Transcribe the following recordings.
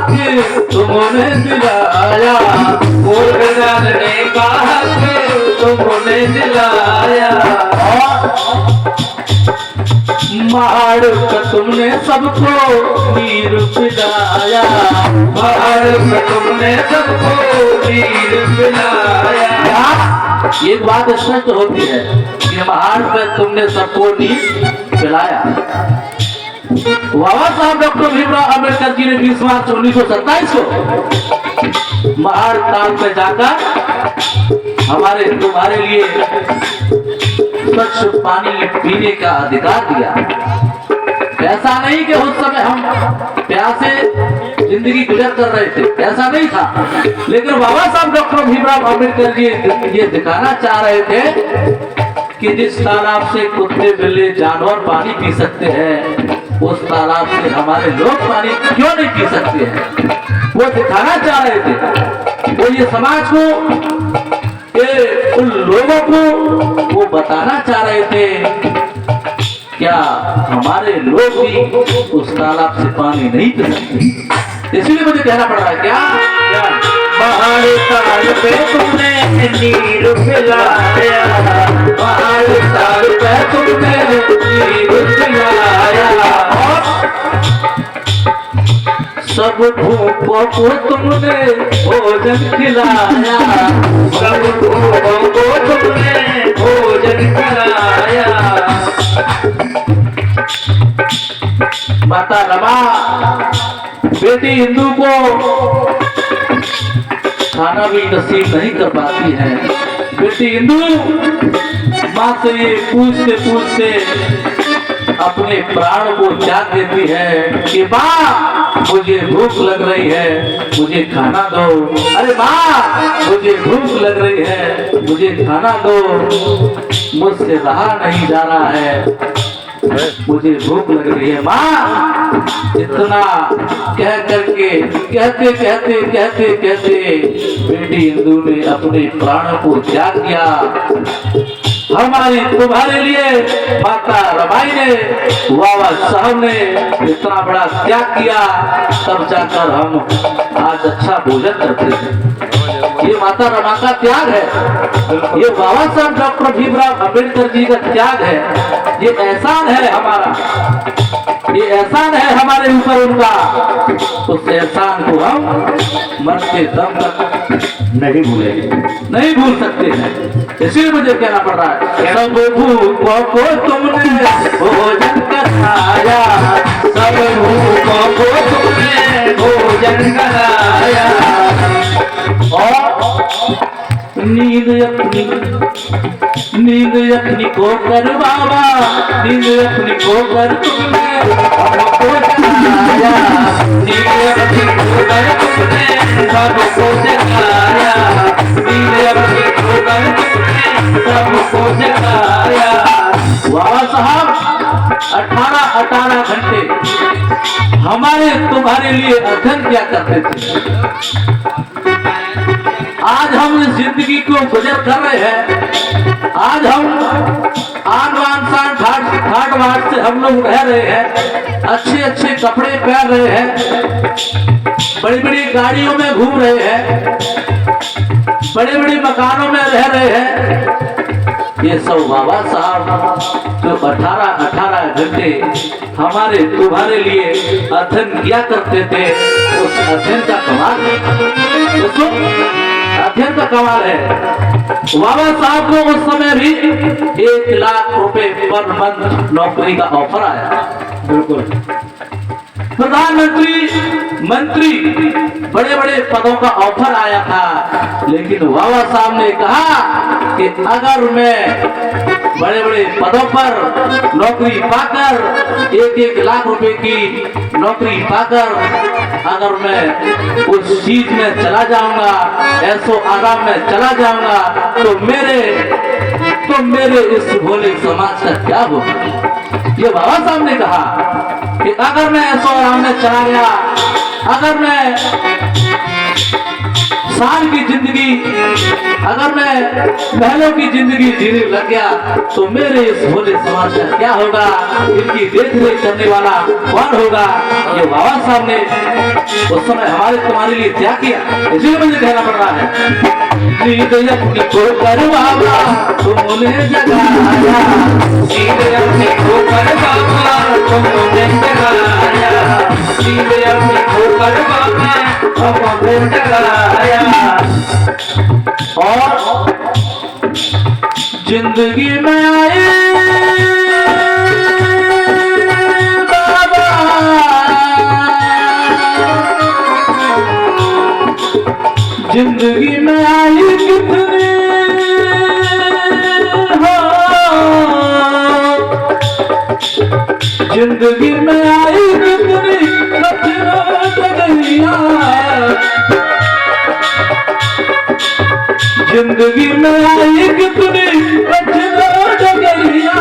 कि तुमने दिलाया, मूर्खदान ने कहा कि तुमने दिलाया। मार कर तुमने सबको नीर पिलाया, मार कर तुमने सबको नीर पिलाया। एक बात स्पष्ट होती है कि मार पर तुमने सबको नीर पिलाया। बाबा साहब डॉक्टर भीमराव अम्बेडकर जी ने 20 मार्च 1927 को महाड़ ताल पे जाकर हमारे तुम्हारे लिए स्वच्छ पानी पीने का अधिकार दिया। ऐसा नहीं कि उस समय हम प्यासे जिंदगी गुजर कर रहे थे, ऐसा नहीं था। लेकिन बाबा साहब डॉक्टर भीमराव अम्बेडकर जी ये दिखाना चाह रहे थे कि जिस तालाब से कुत्ते बिल्ली जानवर पानी पी सकते हैं, उस तालाब से हमारे लोग पानी क्यों नहीं पी सकते हैं। वो दिखाना चाह रहे थे, वो ये समाज को, ये उन लोगों को वो बताना चाह रहे थे क्या हमारे लोग भी उस तालाब से पानी नहीं पी सकते। इसीलिए मुझे कहना पड़ रहा है क्या पहाड़ ताल पे तुमने नीर पिलाया, पहाड़ ताल पे तुमने नीर पिलाया। सब भूखों को तुमने भोजन खिलाया, सब भूखों को तुमने भोजन खिलाया। माता रमा बेटी हिंदू को खाना भी नसीब नहीं कर पाती है। बेटी हिंदू माँ से ये पूछते पूछते अपने प्राण को त्याग देती है कि माँ मुझे भूख लग रही है, मुझे खाना दो। अरे माँ मुझे भूख लग रही है, मुझे खाना दो, मुझसे रहा नहीं जा रहा है, मुझे भूख लग रही है माँ। इतना कह करके कहते कहते कहते कहते बेटी हिंदू ने अपने प्राणों को त्याग दिया। हमारी तुम्हारे लिए माता रमाई ने, बाबा साहब ने इतना बड़ा त्याग किया, तब जाकर हम आज अच्छा भोजन करते थे। ये माता रमा का त्याग है, ये बाबा साहब डॉक्टर भीमराव अम्बेडकर जी का त्याग है, ये एहसान है हमारा, ये एहसान है हमारे ऊपर उनका। उस एहसान को हम मरते दम तक नहीं भूलेंगे, नहीं भूल सकते हैं। इसीलिए मुझे कहना पड़ रहा है सब भूखों को तुमने भोजन कराया, सब भूखों को तुमने भोजन कराया। और नींद अपनी को कर बाबा, नींद अपनी को कर तुमने हमको जगाया, नींद अपनी को कर तुमने सबको जगाया, नींद अपनी को कर तुमने सबको जगाया। बाबा साहब 18 घंटे हमारे तुम्हारे लिए अध्ययन किया करते थे। आज हम इस जिंदगी को गुजर कर रहे हैं, आज हम आन बान शान ठाट बाट से हम लोग रह रहे हैं, अच्छे अच्छे कपड़े पहन रहे हैं, बड़ी बड़ी गाड़ियों में घूम रहे हैं, बड़े बड़े मकानों में रह रहे हैं। ये सब बाबा साहब जो 18 घंटे हमारे तुम्हारे लिए अध्ययन किया करते थे, उस अध्ययन का कमाल है, दोस्तों अध्ययन का कमाल है। बाबा साहब को उस समय भी 1 लाख रुपए पर मंथ नौकरी का ऑफर आया। बिल्कुल प्रधानमंत्री, मंत्री, बड़े बड़े पदों का ऑफर आया था, लेकिन बाबा साहब ने कहा कि अगर मैं बड़े बड़े पदों पर नौकरी पाकर 1 लाख रुपए की नौकरी पाकर अगर मैं उस चीज में चला जाऊंगा, ऐसो आराम में चला जाऊंगा, तो मेरे इस भोले समाज का क्या होगा। ये बाबा साहब ने कहा कि अगर मैं ऐसो आराम में चला गया, अगर मैं शान की जिंदगी अगर मैं महलों की जिंदगी जीने लग गया तो मेरे इस भोले समाज का क्या होगा? इनकी देख रेख करने वाला कौन होगा? ये बाबा साहब ने उस समय हमारे तुम्हारे लिए त्याग किया, इसलिए मुझे कहना पड़ रहा है। नींद अपनी को कर बाबा तुमने जगाया, नींद अपनी को कर बाबा तुमने जगाया, नींद अपनी को कर बाबा तुमने जगाया। और जिंदगी में आए बाबा, जिंदगी में आई कितनी हो, जिंदगी में आई कितनी कठिन डगरिया, जिंदगी में आई कितनी कठिन डगरिया,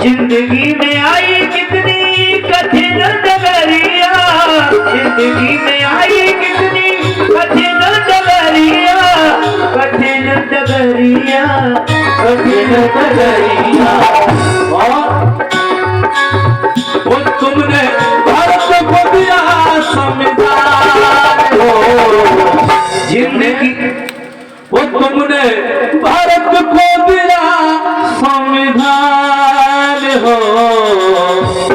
जिंदगी में आई कितनी कठिन डगरिया, जिंदगी में आई कितनी कठिन डगरिया, कठिन डगरिया, कठिन डगरिया। और वो तुमने भारत को दिया संविधान हो, जिंदगी वो तुमने भारत को दिया संविधान हो।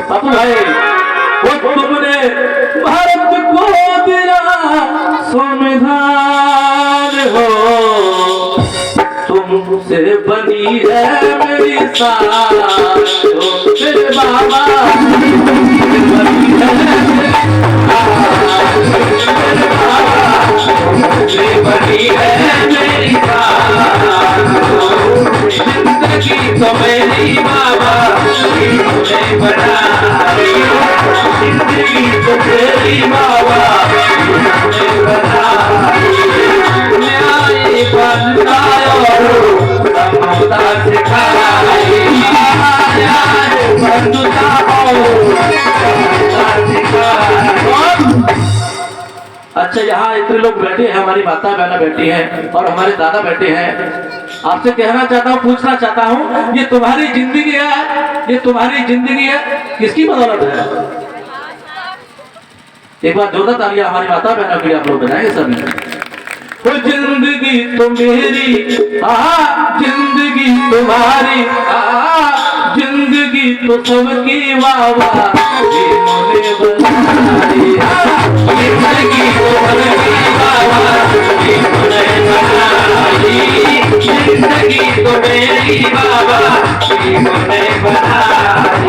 बाबू भाई, वो तुमने भारत को दिया संविधान हो, तुमसे बनी है मेरी शान, मेरे बाबा तुमसे बनी है मेरी शान, मेरे बाबा तुमसे बनी है मेरी शान, जिंदगी तो मेरी बाबा तुमने बनाई, जिंदगी तो मेरी बाबा तुमने बनाई, न्याय बनायो समता सिखाई, न्याय बंधुता हो समता सिखाई। अच्छा, यहाँ इतने लोग बैठे हैं, हमारी माता बहना बैठी हैं और हमारे दादा बैठे हैं। आपसे कहना चाहता हूँ, पूछना चाहता हूँ, ये तुम्हारी जिंदगी है, ये तुम्हारी जिंदगी है, किसकी बदौलत है? एक बार जोरदार तालियां हमारी माता बहनों के लिए आप लोग बजाएंगे सभी। वो जिंदगी तो मेरी, जिंदगी तुम्हारी, जिंदगी तो सबकी वावा जिन्होंने बनाई, जिंदगी तो सबकी वावा जिन्होंने बनाई, जिंदगी तो मेरी बाबा जिन्होंने बनाई।